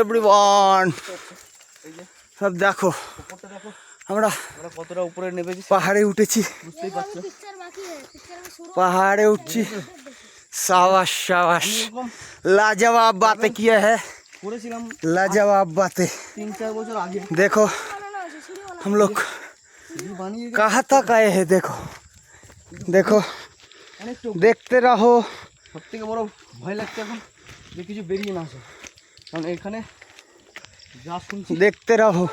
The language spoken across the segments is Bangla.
এভরিওয়ান, সব দেখো আমরা কতটা উপরে নেমেছি, পাহাড়ে উঠেছি, বুঝতেই পারছো। পাহাড়ে উঠছি। शाबाश शाबाश, लाजवाब बातें किए हैं, করেছিলাম लाजवाब बातें। 3-4 বছর আগে। देखो हम लोग कहाँ तक आए हैं, देखो देखो, देखते रहो। সব থেকে বড় ভয় লাগছে এখন যে কিছু বেরিয়ে না আসে, কারণ এখানে যা শুনছি देखते रहो,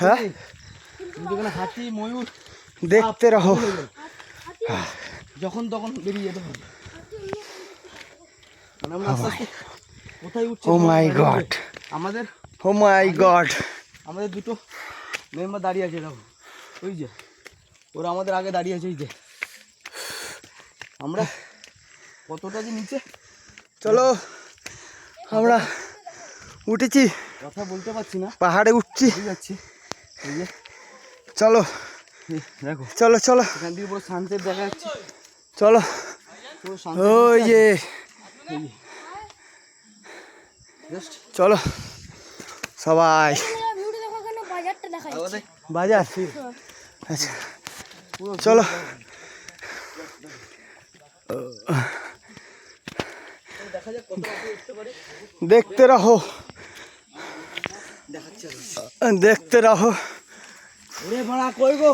হ্যাঁ এখানে হাতি ময়ূর देखते रहो। যখন তখন বেরিয়ে যেতে হবে। মানে আমরা আস্তে আস্তে কোথায় উঠছি। ও মাই গড, আমাদের ও মাই গড, আমাদের দুটো মেম্বার দাঁড়িয়ে আছে, দেখো ওই যে ওরা আমাদের আগে দাঁড়িয়ে আছে। এই যে আমরা কতটা যে নিচে, চলো আমরা উঠেছি, কথা বলতে পারছি না, পাহাড়ে উঠছি, ঠিক যাচ্ছি। এই যে চলো দেখো চলো চলো এখান থেকে পুরো সানসেট দেখা যাচ্ছে, চলো। পুরো ওই যে জাস্ট চলো সবাই, বাজার, আচ্ছা চলো দেখা যাক কত উপরে উঠতে পারি। देखते रहो, দেখাচ্ছে देखते रहो। ওরে ভাড়া কই গো।